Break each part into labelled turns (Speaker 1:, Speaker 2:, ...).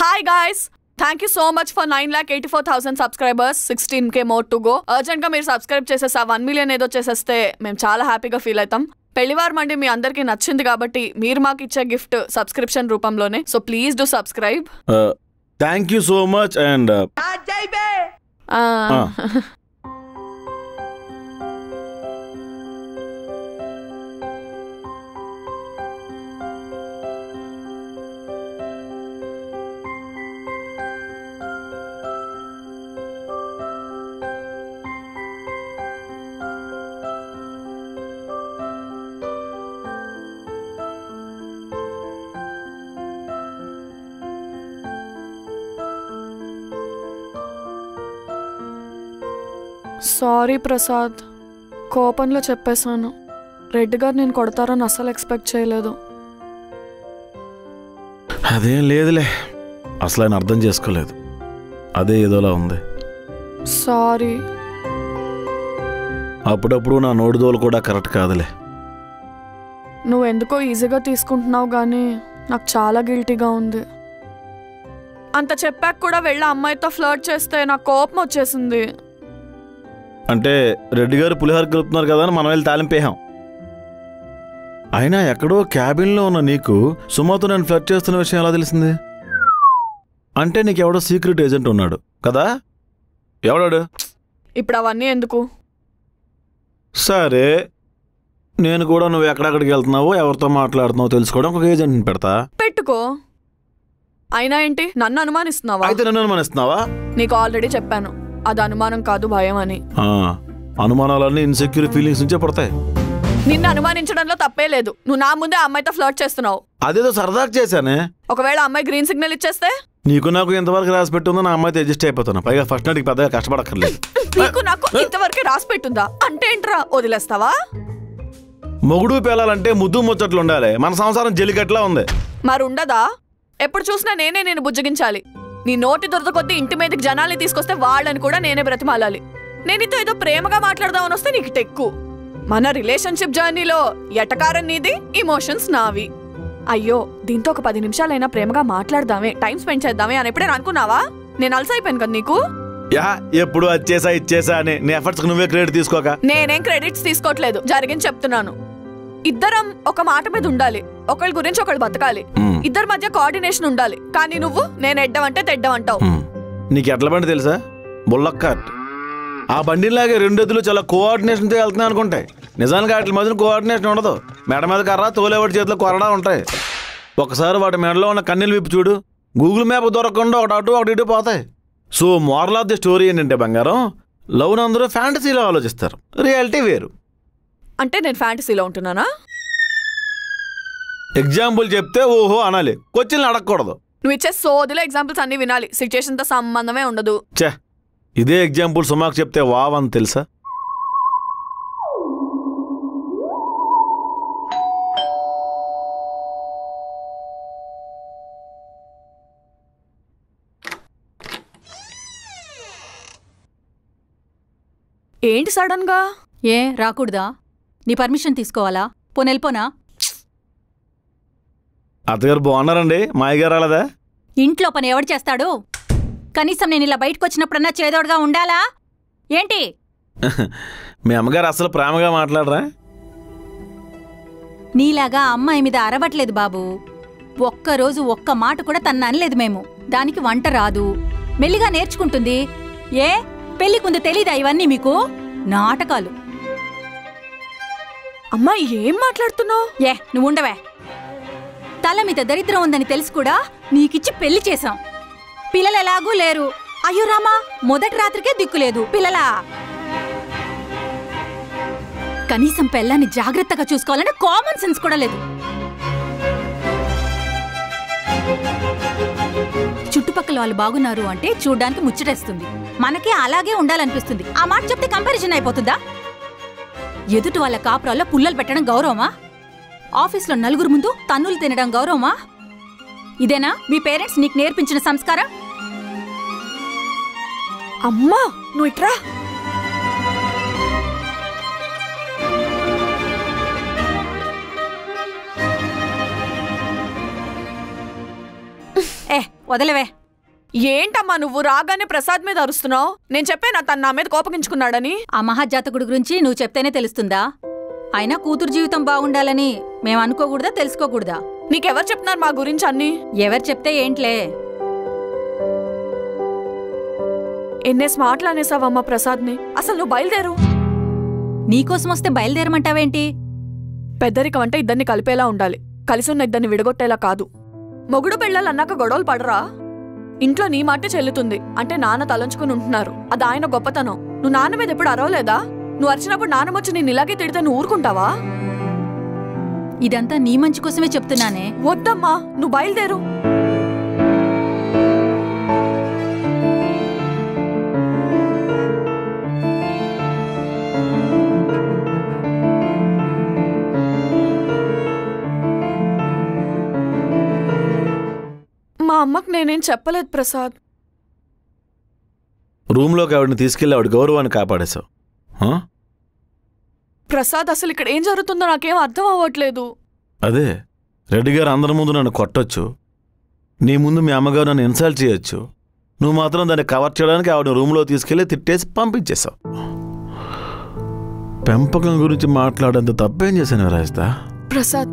Speaker 1: Hi guys, thank you so much for 9,84,000 subscribers, 16k more to go. Urgent గా మీరు subscribe చేసేసా 1 million ఏదో చేసేస్తే మేము చాలా హ్యాపీగా ఫీల్ అవుతాం. పెళ్లివార్ మండి మీ అందరికీ నచ్చింది కాబట్టి మీరు మాకు ఇచ్చే గిఫ్ట్ సబ్స్క్రిప్షన్ రూపంలోనే. So please do subscribe.
Speaker 2: Thank you so much and
Speaker 1: sorry Prasad, కోపంలో చెప్పేశాను. రెడ్డి గారు నేను కొడతారని అస్సలు ఎక్స్పెక్ట్ చేయలేదు.
Speaker 2: అదేం లేదులే, అసలు ఆయన అర్థం చేసుకోలేదు, అదే ఏదోలా ఉంది.
Speaker 1: సారీ.
Speaker 2: అప్పుడప్పుడు నా నోటిదోలు కూడా కరెక్ట్ కాదులే.
Speaker 1: నువ్వెందుకో ఈజీగా తీసుకుంటున్నావు కానీ నాకు చాలా గిల్టీగా ఉంది. అంత చెప్పాక కూడా వెళ్ళి అమ్మాయితో ఫ్లర్ట్ చేస్తే నాకు కోపం వచ్చేసింది.
Speaker 2: అంటే రెడ్డి గారు పులిహోర కలుపుతున్నారు కదా అని మనం వెళ్ళి తాలింపేహాం. అయినా ఎక్కడో క్యాబిన్లో ఉన్న నీకు సుమతో నేను ఫ్లర్ట్ చేస్తున్న విషయం ఎలా తెలిసింది? అంటే నీకెవడో సీక్రెట్ ఏజెంట్ ఉన్నాడు కదా? ఎవడాడు?
Speaker 1: ఇప్పుడు అవన్నీ ఎందుకు?
Speaker 2: సరే, నేను కూడా నువ్వు ఎక్కడెక్కడికి వెళ్తున్నావో ఎవరితో మాట్లాడుతున్నావో తెలుసుకోవడం ఒక ఏజెంట్ని పెడతా.
Speaker 1: పెట్టుకో. అయినా ఏంటి, నన్ను అనుమానిస్తున్నావా?
Speaker 2: అయితే నన్ను అనుమానిస్తున్నావా?
Speaker 1: నీకు ఆల్రెడీ చెప్పాను, అది అనుమానం కాదు భయం అని.
Speaker 2: అనుమానాలన్నీ ఇన్సెక్యూర్ ఫీలింగ్స్ నుంచే పడతాయి.
Speaker 1: నిన్ను అనుమానించడంలో తప్పే లేదు. నువ్వు నా ముందే అమ్మాయితో ఫ్లర్ట్ చేస్తున్నావు.
Speaker 2: అదేదో సరదాగా చేశానే.
Speaker 1: ఒకవేళ అమ్మాయి గ్రీన్ సిగ్నల్ ఇచ్చేస్తే?
Speaker 2: నీకు నాకు ఎంతవరకు రాసి పెట్టుందో నా అమ్మాయితో అడ్జస్ట్ అయిపోతున్నా. పైగా ఫస్ట్ నైట్కి పెద్దగా కష్టపడక్కర్లేదు.
Speaker 1: నీకు నాకు ఇంతవరకు రాసి పెట్టుందా అంటే ఏంట్రా, వదిలేస్తావా?
Speaker 2: మొగుడు పేలాలంటే ముద్దు ముచ్చట్లు ఉండాలి. మన సంసారం జల్లికట్లా ఉంది.
Speaker 1: మరి ఉండదా? ఎప్పుడు చూసినా నేనే నేను బుజ్జగించాలి. నీ నోటి దొరద కొద్దీ ఇంటి మీదకి జనాల్ని తీసుకొస్తే వాళ్ళని కూడా నేనే బ్రతిమాలాలి. నేనితో ఏదో ప్రేమగా మాట్లాడదామని వస్తే నీకు టెక్కు. మన రిలేషన్షిప్ జర్నీలో ఎటకారం నీది, ఇమోషన్స్ నావి. అయ్యో, దీంతో ఒక 10 నిమిషాలైనా ప్రేమగా మాట్లాడదామే, టైం స్పెండ్ చేద్దామే అని ఎప్పుడైనా అనుకున్నావా? నేను అలసైపోయాను కదా నీకు.
Speaker 2: ఎప్పుడు వచ్చేసా ఇచ్చేసా అని నీ ఎఫర్ట్స్ నువ్వే క్రెడిట్ తీసుకోక.
Speaker 1: నేనేం క్రెడిట్స్ తీసుకోవట్లేదు, జరిగింది చెప్తున్నాను. ఇద్దరం ఒక మాట మీద ఉండాలి, ఒకళ్ళ గురించి ఒకళ్ళు బతకాలి, ఇద్దరి మధ్య కోఆర్డినేషన్ ఉండాలి. కానీ నువ్వు నేను ఎడ్డమంటే తెడ్డమంటావు.
Speaker 2: నీకు ఎట్ల బండి తెలుసా? బుల్లక్కాట్. ఆ బండిలాగే 2 ఎద్దులు చాలా కోఆర్డినేషన్తో వెళ్తున్నాయి అనుకుంటాయి. నిజానికి వాటి మధ్యన కోఆర్డినేషన్ ఉండదు. మెడ మీద కర్ర, తోలేవాడి చేతిలో కొరడా ఉంటాయి. ఒకసారి వాటి మెడలో ఉన్న కన్నీళ్ళు విప్పి చూడు, గూగుల్ మ్యాప్ దొరకకుండా ఒకటి అటు ఒకటి ఇటు పోతాయి. So moral of the story ఏంటంటే బంగారం, లవ్ను అందరూ ఫ్యాంటసీలో ఆలోచిస్తారు, రియాలిటీ వేరు.
Speaker 1: అంటే నేను ఫ్యాంటసీలో ఉంటున్నానా?
Speaker 2: ఎగ్జాంపుల్ చెప్తే ఓహో అనాలి, క్వశ్చన్లు అడగకూడదు.
Speaker 1: నువ్వు ఇచ్చే సోదిలో ఎగ్జాంపుల్స్ అన్ని వినాలి, సిచ్యుయేషన్తో సంబంధమే ఉండదు.
Speaker 2: ఇదే ఎగ్జాంపుల్ సుమాకు చెప్తే వావ్ అని తెలుసా?
Speaker 1: ఏంటి సడన్ గా?
Speaker 3: రాకూడదా? నీ పర్మిషన్ తీసుకోవాలా? పోనెళ్ళిపోనా?
Speaker 2: అత్తగారు బాగున్నారండి, మా అయ్యగారు రాలేదా?
Speaker 3: ఇంట్లో పని ఎవడు చేస్తాడు? కనీసం నేను ఇలా బయటకు వచ్చినప్పుడన్నా చేదోడుగా ఉండాలా ఏంటి?
Speaker 2: మీ అమ్మగారు అసలు ప్రేమగా మాట్లాడరా?
Speaker 3: నీలాగా అమ్మాయి మీద అరవట్లేదు బాబు. ఒక్కరోజు ఒక్క మాట కూడా తన అనలేదు మేము. దానికి వంట రాదు, మెల్లిగా నేర్చుకుంటుంది. పెళ్లికి ముందు తెలీదా ఇవన్నీ మీకు? నాటకాలు.
Speaker 1: అమ్మా ఏం మాట్లాడుతున్నావు?
Speaker 3: నువ్వు ఉండవే. తల మీద దరిద్రం ఉందని తెలుసు కూడా నీకిచ్చి పెళ్లి చేశాం. పిల్లలు ఎలాగూ లేరు. అయ్యో రామా, మొదటి రాత్రికే దిక్కులేదు పిల్లలా. కనీసం పెళ్ళాన్ని జాగ్రత్తగా చూసుకోవాలని కామన్ సెన్స్ కూడా లేదు. చుట్టుపక్కల వాళ్ళు బాగున్నారు అంటే చూడ్డానికి ముచ్చటేస్తుంది, మనకే అలాగే ఉండాలనిపిస్తుంది. ఆ మాట చెప్తే కంపారిజన్ అయిపోతుందా? ఎదుటి వాళ్ళ కాపురాల్లో పుల్లలు పెట్టడం గౌరవమా? ఆఫీస్లో నలుగురు ముందు తన్నులు తినడం గౌరవమా? ఇదేనా మీ పేరెంట్స్ నీకు నేర్పించిన సంస్కారం?
Speaker 1: అమ్మా నువ్వు ఇట్రా.
Speaker 3: వదిలేవే.
Speaker 1: ఏంటమ్మా నువ్వు రాగానే ప్రసాద్ మీద అరుస్తున్నావు? నేను చెప్పానా తను నా మీద కోపగించుకున్నాడని?
Speaker 3: ఆ మహాజాతకుడి గురించి నువ్వు చెప్తేనే తెలుస్తుందా? అయినా కూతురు జీవితం బాగుండాలని మేము అనుకోకూడదా, తెలుసుకోకూడదా?
Speaker 1: నీకెవరు చెప్తున్నారు మా గురించి అన్ని?
Speaker 3: ఎవరు చెప్తే ఏంట్లే.
Speaker 1: ఎన్నేసి మాటలు అనేసావమ్మా ప్రసాద్ని. అసలు నువ్వు బయలుదేరు.
Speaker 3: నీకోసం వస్తే బయలుదేరమంటావేంటి?
Speaker 1: పెద్దరికం అంటే ఇద్దరిని కలిపేలా ఉండాలి, కలిసి ఉన్న ఇద్దరిని విడగొట్టేలా కాదు. మొగుడు పెళ్ళాలు అన్నాక గొడవలు పడరా? ఇంట్లో నీ మాట చెల్లుతుంది అంటే నాన్న తలంచుకుని ఉంటున్నారు, అది ఆయన గొప్పతనం. నువ్వు నాన్న మీద ఎప్పుడు అరవలేదా? నువ్వు అరిచినప్పుడు నాన్నమొచ్చి నేను ఇలాగే తిడితే నువ్వు ఊరుకుంటావా?
Speaker 3: ఇదంతా నీ మంచి కోసమే చెప్తున్నానే.
Speaker 1: వద్దమ్మా, నువ్వు బయలుదేరు. మా అమ్మకు నేనేం చెప్పలేదు ప్రసాద్.
Speaker 2: రూమ్లోకి ఆవిడని తీసుకెళ్ళి ఆవిడ గౌరవాన్ని కాపాడేశావు.
Speaker 1: ప్రసాద్ అసలు ఇక్కడ ఏం జరుగుతుందో నాకేం అర్థం అవ్వట్లేదు.
Speaker 2: అదే రెడ్డి గారు అందరి ముందు నన్ను కొట్టొచ్చు, నీ ముందు మీ అమ్మగారు నన్ను ఇన్సల్ట్ చేయొచ్చు, నువ్వు మాత్రం దాన్ని కవర్ చేయడానికి ఆవిడ రూమ్లో తీసుకెళ్ళి తిట్టేసి పంపించేశావు. పెంపకం గురించి మాట్లాడేంత తప్పేం చేశాను రాయిస్తా?
Speaker 1: ప్రసాద్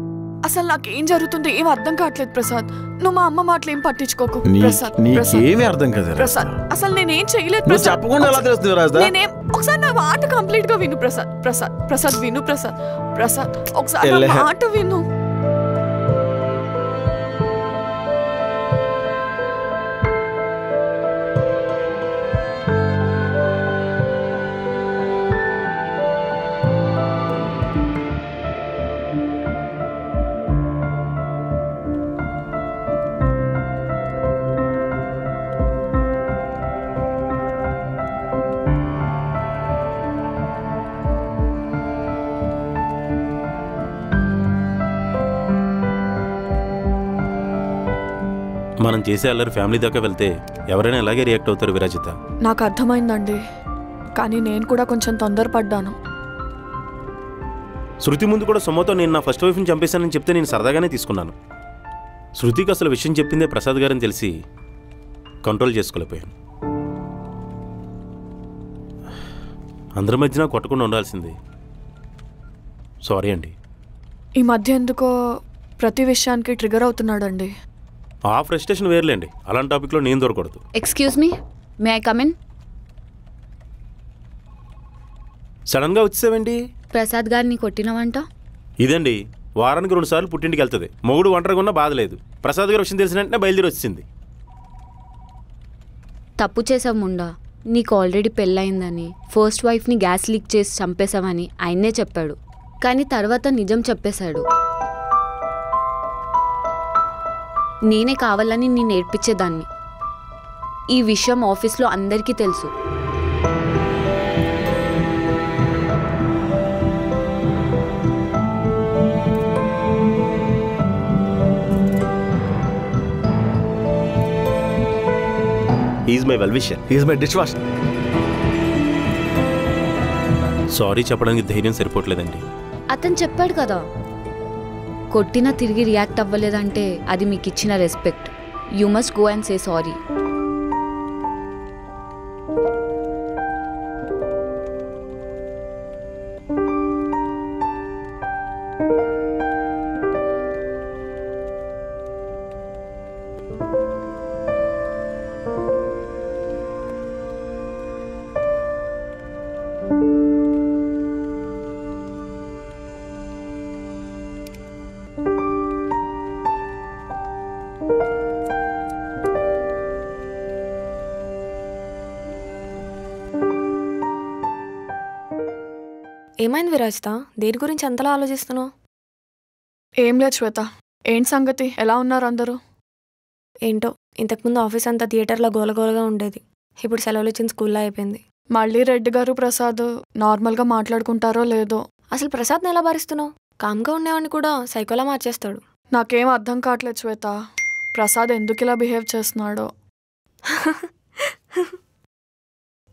Speaker 1: అసలు నాకేం జరుగుతుందో ఏం అర్థం కావట్లేదు ప్రసాద్. నువ్వు మా అమ్మ మాటలు ఏం పట్టించుకోకు ప్రసాద్.
Speaker 2: నీకేమీ అర్థం కదా
Speaker 1: ప్రసాద్, అసలు నేనేం చేయలేదు
Speaker 2: నువ్వు చెప్పకుండా ఎలా తెలుస్తుంది రాయిస్తా?
Speaker 1: నేనేం ఒకసారి నా మాట కంప్లీట్ గా విను ప్రసాద్. ప్రసాద్ ప్రసాద్ విను ప్రసాద్. ప్రసాద్ ఒకసారి నా మాట విను.
Speaker 4: మనం చేసే అల్లరి ఫ్యామిలీ దాకా వెళ్తే ఎవరైనా ఎలాగే రియాక్ట్ అవుతారు విరాజిత?
Speaker 1: నాకు అర్థమైందండి, కానీ నేను కూడా కొంచెం తొందరపడ్డాను.
Speaker 4: శృతి ముందు కూడా సొమ్మతో నేను నా ఫస్ట్ వైఫ్ని చంపేశానని చెప్తే నేను సరదాగానే తీసుకున్నాను. శృతికి అసలు విషయం చెప్పిందే ప్రసాద్ గారని తెలిసి కంట్రోల్ చేసుకోలేకపోయాను. అందరి మధ్యన కొట్టకుండా ఉండాల్సింది. సారీ అండి.
Speaker 1: ఈ మధ్య ఎందుకో ప్రతి విషయానికి ట్రిగర్ అవుతున్నాడండి.
Speaker 4: ఆ ఫ్రస్ట్రేషన్ వేర్లేండి, అలాంటి టాపిక్లో నేను దొరకకూడదు.
Speaker 5: Excuse me, may I come in?
Speaker 4: సడన్గా వచ్చేసావేంటి?
Speaker 5: ప్రసాద్ గారిని కొట్టినవంట.
Speaker 4: ఇదండి, వారానికి 2 సార్లు పుట్టింటికి వెళ్తుంది. మొగుడు ఒంటరిగా ఉన్నా బాధలేదు. ప్రసాద్ గారు విషయం తెలిసిన వెంటనే బయలుదేరి వచ్చింది.
Speaker 5: తప్పు చేసావు ముండా. నీకు ఆల్రెడీ పెళ్ళయిందని, ఫస్ట్ వైఫ్ని గ్యాస్ లీక్ చేసి చంపేశామని ఆయన్నే చెప్పాడు. కానీ తర్వాత నిజం చెప్పేశాడు. నేనే కావాలని నేను నేర్పించేదాన్ని. ఈ విషయం ఆఫీస్లో అందరికీ తెలుసు.
Speaker 4: Is my well wisher,
Speaker 2: is my dish washer.
Speaker 4: Sorry చెప్పడానికి ధైర్యం సరిపోవట్లేదండి.
Speaker 5: అతను చెప్పాడు కదా, కొట్టినా తిరిగి రియాక్ట్ అవ్వలేదంటే అది మీకు ఇచ్చిన respect. You must go and say sorry.
Speaker 6: ఏమైంది విరాజిత? దేని గురించి అంతలా ఆలోచిస్తున్నావు?
Speaker 1: ఏం లేదు శ్వేత. ఏంటి సంగతి? ఎలా ఉన్నారు అందరూ?
Speaker 6: ఏంటో, ఇంతకుముందు ఆఫీస్ అంతా థియేటర్లో గోలగోలగా ఉండేది. ఇప్పుడు సెలవులు ఇచ్చిన స్కూల్లో అయిపోయింది.
Speaker 1: మళ్ళీ రెడ్డి గారు ప్రసాద్ నార్మల్గా మాట్లాడుకుంటారో లేదో.
Speaker 6: అసలు ప్రసాద్ని ఎలా భరిస్తున్నావు? కామ్గా ఉండేవాడిని కూడా సైకోలా మార్చేస్తాడు.
Speaker 1: నాకేం అర్థం కావట్లేదు శ్వేత, ప్రసాద్ ఎందుకు ఇలా బిహేవ్ చేస్తున్నాడో.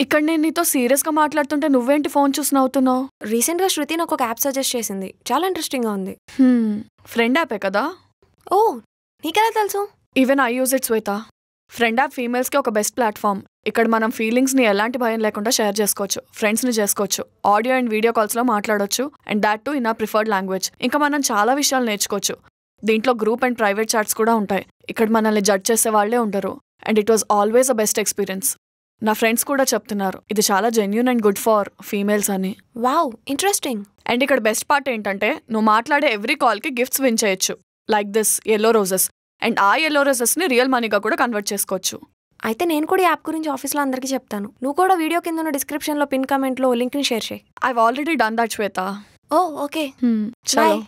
Speaker 1: ఇక్కడ నేను నీతో సీరియస్గా మాట్లాడుతుంటే నువ్వేంటి ఫోన్ చూసి నవ్వుతున్నావు?
Speaker 6: రీసెంట్గా శృతి నాకు ఒక యాప్ సజెస్ట్ చేసింది, చాలా ఇంట్రెస్టింగ్గా ఉంది.
Speaker 1: ఫ్రెండ్ యాపే కదా?
Speaker 6: ఓ, నీకెలా తెలుసు?
Speaker 1: Even I use it Shweta. Friend app ఫీమేల్స్కి ఒక బెస్ట్ ప్లాట్ఫామ్. ఇక్కడ మనం ఫీలింగ్స్ని ఎలాంటి భయం లేకుండా షేర్ చేసుకోవచ్చు, ఫ్రెండ్స్ని చేసుకోవచ్చు, ఆడియో అండ్ వీడియో కాల్స్లో మాట్లాడొచ్చు, అండ్ దాట్ టు ఇన్ ఆ ప్రిఫర్డ్ లాంగ్వేజ్. ఇంకా మనం చాలా విషయాలు నేర్చుకోవచ్చు. దీంట్లో గ్రూప్ అండ్ ప్రైవేట్ చాట్స్ కూడా ఉంటాయి. ఇక్కడ మనల్ని జడ్జ్ చేసే వాళ్ళే ఉండరు. And it was always a best experience. నా ఫ్రెండ్స్ కూడా చెప్తున్నారు ఇది చాలా genuine and good for females అని.
Speaker 6: Wow, interesting.
Speaker 1: అండ్ ఇక్కడ బెస్ట్ పార్ట్ ఏంటంటే నువ్వు మాట్లాడే ఎవ్రీ కాల్కి గిఫ్ట్స్ విన్ చేయొచ్చు, like this yellow roses. And ఆ yellow rosesని రియల్ మనీగా కూడా కన్వర్ట్ చేసుకోవచ్చు.
Speaker 6: అయితే నేను కూడా ఈ యాప్ గురించి ఆఫీస్లో అందరికీ చెప్తాను. నువ్వు కూడా వీడియో కింద ఉన్న డిస్క్రిప్షన్లో పిన్ కామెంట్లో లింక్ని షేర్ చేయి.
Speaker 1: I've already done that Shweta.
Speaker 6: Oh okay,
Speaker 1: చలో.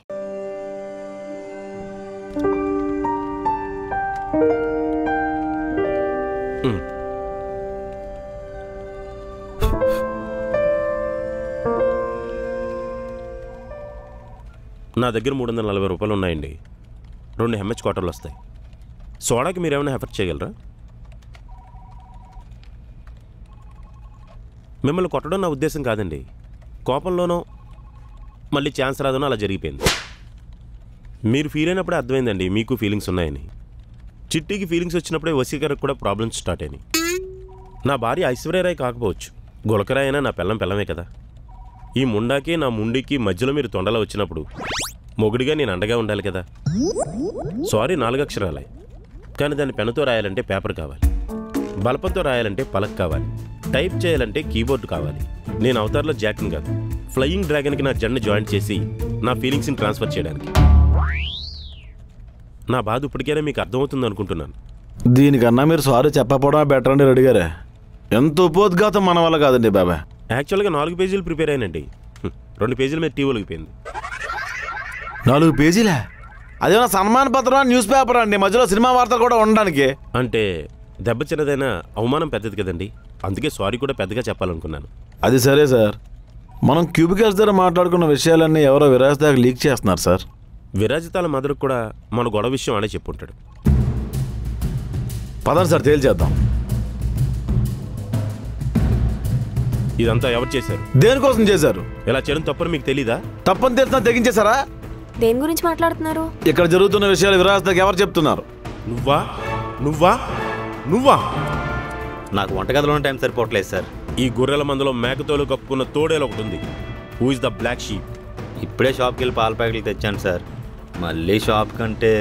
Speaker 4: నా దగ్గర 340 రూపాయలు ఉన్నాయండి. 2 MH క్వార్టర్లు వస్తాయి. సోడాకి మీరేమైనా ఎఫర్ట్ చేయగలరా? మిమ్మల్ని కొట్టడం నా ఉద్దేశం కాదండి. కోపంలోనో మళ్ళీ ఛాన్స్ రాదనో అలా జరిగిపోయింది. మీరు ఫీల్ అయినప్పుడే అర్థమైందండి మీకు ఫీలింగ్స్ ఉన్నాయని. చిట్టికి ఫీలింగ్స్ వచ్చినప్పుడే వసీకరకు కూడా ప్రాబ్లమ్స్ స్టార్ట్ అయినాయి. నా భార్య ఐశ్వర్యరాయ్ కాకపోవచ్చు, గులకరాయ్ అయినా నా పిల్లమే కదా. ఈ ముండాకి నా ముండికి మధ్యలో మీరు తొండలా వచ్చినప్పుడు మొగుడిగా నేను అండగా ఉండాలి కదా. సారీ 4 అక్షరాలే, కానీ దాన్ని పెన్నుతో రాయాలంటే పేపర్ కావాలి, బలపంతో రాయాలంటే పలక కావాలి, టైప్ చేయాలంటే కీబోర్డ్ కావాలి. నేను అవతార్లో జాక్ని కాదు, ఫ్లయింగ్ డ్రాగన్కి నా జెండా జాయిన్ చేసి నా ఫీలింగ్స్ని ట్రాన్స్ఫర్ చేయడానికి. నా బాధ ఇప్పటికైనా మీకు అర్థమవుతుంది అనుకుంటున్నాను.
Speaker 2: దీనికన్నా మీరు సారీ చెప్పకపోవడం బెటర్ అండి రెడ్డి గారే. ఎంత ఉపోద్ఘాతం మన వల్ల కాదండి బాబా.
Speaker 4: యాక్చువల్గా 4 పేజీలు ప్రిపేర్ అయినండి. 2 పేజీల మీద టీ ఒలిగిపోయింది.
Speaker 2: 4 పేజీలే? అదేమన్నా సన్మాన పత్రం న్యూస్ పేపర్ అండి, మధ్యలో సినిమా వార్తలు కూడా ఉండడానికి.
Speaker 4: అంటే దెబ్బ చిన్నదైనా అవమానం పెద్దది కదండి, అందుకే సారీ కూడా పెద్దగా చెప్పాలనుకున్నాను.
Speaker 2: అది సరే సార్, మనం క్యూబికల్స్ దగ్గర మాట్లాడుకున్న విషయాలన్నీ ఎవరో విరాజ్ దాకా లీక్ చేస్తున్నారు సార్.
Speaker 4: విరాజితాల మదర్కు కూడా మన గొడవ విషయం అనే చెప్పుంటాడు.
Speaker 2: పదండి సార్ తేల్చేద్దాం.
Speaker 4: ఇదంతా ఎవరు చేశారు?
Speaker 2: దేనికోసం చేశారు?
Speaker 4: ఇలా చేయడం తప్పని మీకు తెలీదా?
Speaker 2: తప్పని తెలిసినా తెగించేశారా?
Speaker 6: దేని గురించి మాట్లాడుతున్నారు?
Speaker 2: ఇక్కడ జరుగుతున్న విషయాలు విరాజ్ దాకా ఎవరు చెప్తున్నారు?
Speaker 4: నువ్వా నువ్వా నువ్వా?
Speaker 7: నాకు వంటగదిలోనే టైం సరిపోవట్లేదు సార్.
Speaker 4: ఈ గొర్రెల మందలో మేకతోలు కప్పుకున్న తోడేలు ఒకటి ఉంది. Who is the black sheep?
Speaker 7: ఇప్పుడే షాప్కి వెళ్ళి పాల ప్యాకెట్లు తెచ్చాను సార్. మళ్ళీ షాప్ కంటే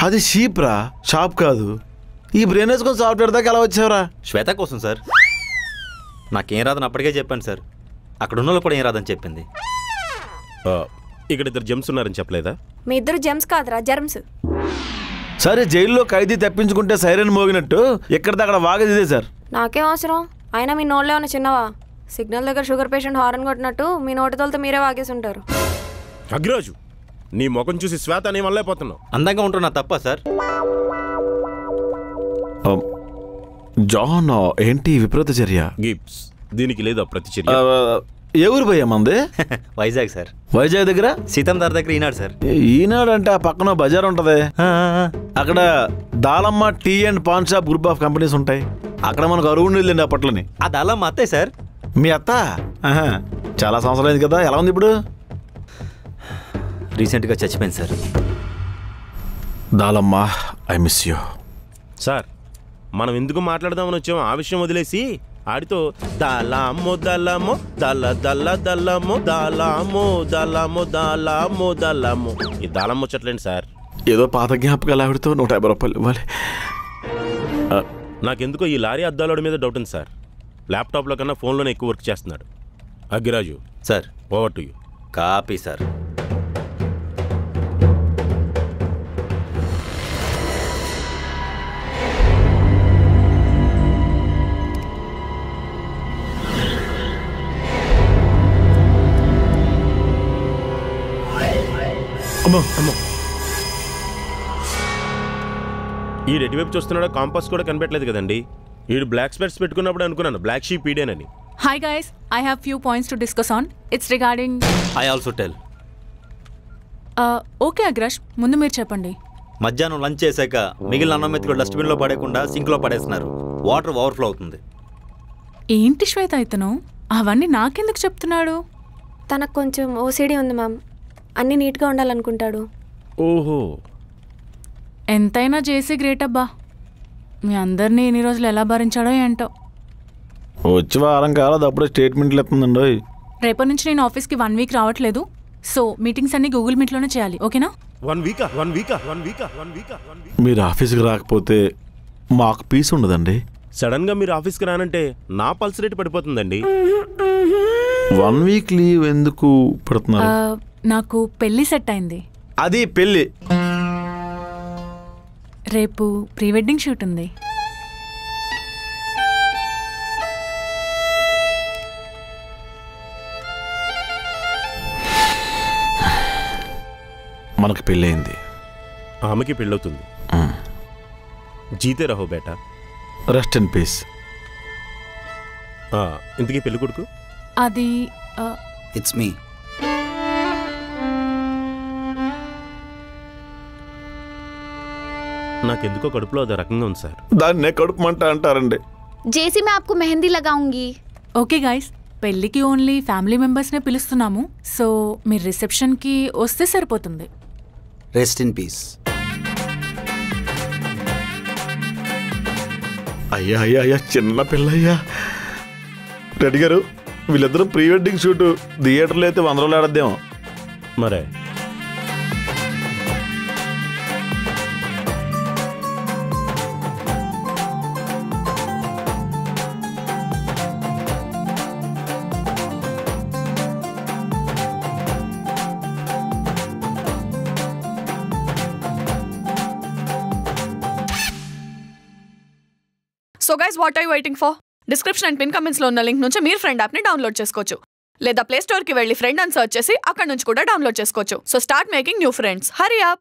Speaker 2: అది షీప్ రా, షాప్ కాదు. ఈ బ్రెయిన్ వేసుకొని సాఫ్ట్వేర్ దాకా ఎలా వచ్చావురా?
Speaker 7: శ్వేత కోసం సార్. నాకేం రాదని అప్పటికే చెప్పాను సార్. అక్కడ ఉన్న కూడా ఏం రాదని చెప్పింది.
Speaker 4: ఇక్కడ 2 జెమ్స్ ఉన్నారని చెప్పలేదా?
Speaker 6: మీ ఇద్దరు జెమ్స్ కాదురా, జెర్మ్స్.
Speaker 2: సరే, జైల్లో ఖైదీ తప్పించుకుంటే సైరన్ మోగినట్టు ఇక్కడ అక్కడ వాగేది ఇదే సార్.
Speaker 6: నాకేం అవసరం? అయినా మీ నోట్లో ఏమైనా చిన్నవా? సిగ్నల్ దగ్గర షుగర్ పేషెంట్ హారన్ కొట్టినట్టు మీ నోటితోలతో మీరే వాగేసి ఉంటారు.
Speaker 4: అగ్రాజు, నీ ముఖం చూసి శ్వేత అని వల్లైపోతున్నావు.
Speaker 7: అందంగా ఉంటున్నా తప్ప సార్?
Speaker 2: జాన్, ఏంటి విపరీత చర్య?
Speaker 4: గిబ్స్, దీనికి లేదా ప్రతిచర్య?
Speaker 2: ఎవరు భయ్యా మంది?
Speaker 7: వైజాగ్ సార్.
Speaker 2: వైజాగ్ దగ్గర
Speaker 7: సీతం దారి దగ్గర ఈనాడు సార్.
Speaker 2: ఈనాడు అంటే ఆ పక్కన బజార్ ఉంటది, అక్కడ Dalamma tea and paan shop group of companies ఉంటాయి. అక్కడ మనకు అరువు ఉండేదండి అప్పట్లోని.
Speaker 7: ఆ దాలమ్మ అత్తే సార్.
Speaker 2: మీ అత్త? చాలా సంవత్సరాలు అయింది కదా, ఎలా ఉంది ఇప్పుడు?
Speaker 7: రీసెంట్గా చచ్చిపోయింది sir.
Speaker 2: Dalamma, I miss you.
Speaker 4: Sir, మనం ఎందుకు మాట్లాడదామని వచ్చామో ఆ విషయం వదిలేసి ఆడితో దళామో దళమో దళ దళ దళమో దళామో దళమో దళామో దళమో. ఈ దళం ముచ్చట్లేండి సార్.
Speaker 2: ఏదో పాత జ్ఞాపకాలు ఆవిడతో 150 రూపాయలు ఇవ్వాలి.
Speaker 4: నాకెందుకో ఈ లారీ అద్దాలోడి మీద డౌట్ ఉంది సార్. ల్యాప్టాప్లో కన్నా ఫోన్లోనే ఎక్కువ వర్క్ చేస్తున్నాడు. Aggiraju
Speaker 7: sir,
Speaker 4: over to you.
Speaker 7: Copy sir.
Speaker 4: ఈ ఎటువైపు చూస్తున్నాడో కాంపాస్ కూడా కనిపెట్టలేదు కదండి. ఈడు బ్లాక్ స్పెట్స్ పెట్టుకున్నప్పుడు అనుకున్నాను బ్లాక్ షీప్ ఈడేనని.
Speaker 3: Hi guys, I have few points to discuss on. It's regarding...
Speaker 7: I also tell.
Speaker 3: Okay Agrash, ముందు మీరు చెప్పండి.
Speaker 7: మధ్యాహ్నం లంచ్ చేశాక మిగిలిన అన్నం మెతుకులు డస్ట్బిన్లో పడేయకుండా సింక్లో పడేస్తున్నారు. వాటర్ ఓవర్ఫ్లో అవుతుంది.
Speaker 3: ఏంటి శ్వేత ఇతను అవన్నీ నాకెందుకు చెప్తున్నాడు?
Speaker 6: తనకు కొంచెం ఓసిడి ఉంది మ్యామ్. అన్నీ నీట్గా ఉండాలనుకుంటాడు.
Speaker 4: ఓహో,
Speaker 8: ఎంతైనా చేసి గ్రేట్ అబ్బా. మీ అందరినీ ఎన్ని రోజులు ఎలా భరించాడో ఏంటో.
Speaker 2: వచ్చి వారం కాలేదు అప్పుడే స్టేట్మెంట్లు ఎత్తుందండి.
Speaker 8: రేపటి నుంచి నేను ఆఫీస్కి 1 వీక్ రావట్లేదు. సో మీటింగ్స్ అన్ని గూగుల్ మీట్లోనే చేయాలి, ఓకేనా?
Speaker 4: 1 వీకా?
Speaker 2: మీరు ఆఫీస్కి రాకపోతే మాకు పీస్ ఉండదండి.
Speaker 4: సడన్గా మీరు ఆఫీస్కి రానంటే నా పల్స్ రేట్ పడిపోతుందండి.
Speaker 2: 1 వీక్ లీవ్ ఎందుకు పెడుతున్నారు?
Speaker 8: నాకు పెళ్లి సెట్ అయింది.
Speaker 2: అది పెళ్ళి.
Speaker 8: రేపు ప్రీ వెడ్డింగ్ షూట్ ఉంది.
Speaker 2: మనకు పెళ్ళయింది.
Speaker 4: ఆమెకి పెళ్ళవుతుంది. జీతే రహో బేటా.
Speaker 2: Rest in peace.
Speaker 4: ఇంతకీ పెళ్లి కొడుకు?
Speaker 8: అది
Speaker 9: ఇట్స్ మీ.
Speaker 4: నాకెందుకో కడుపులో అది రకంగా ఉంది సార్.
Speaker 2: దాన్నే కడుపు మంట అంటారండి.
Speaker 5: జేసీ మే ఆప్కు మెహందీ లగాऊंगी.
Speaker 8: ఓకే గైస్, పెళ్ళికి ఓన్లీ ఫ్యామిలీ మెంబర్స్నే పిలుస్తున్నాము. సో మీరు రిసెప్షన్కి వస్తే సరిపోతుంది.
Speaker 9: Rest in piece.
Speaker 2: అయ్యా అయ్యా అయ్యా చిన్న పిల్లయ్యా. రెడ్డి గారు, వీళ్ళిద్దరూ ప్రీ వెడ్డింగ్ షూట్ థియేటర్లో అయితే 100 రోజులు ఆడద్దేమో.
Speaker 4: మరే
Speaker 1: so guys, what are you waiting for? Description and pin comments లో ఉన్న లింక్ నుంచి మీరు ఫ్రెండ్ యాప్ ని డౌన్లోడ్ చేసుకోవచ్చు. లేదా ప్లే స్టోర్ కి వెళ్ళి ఫ్రెండ్ అని సర్చ్ చేసి అక్కడ నుంచి కూడా డౌన్లోడ్ చేసుకోవచ్చు. So start making new friends. Hurry up.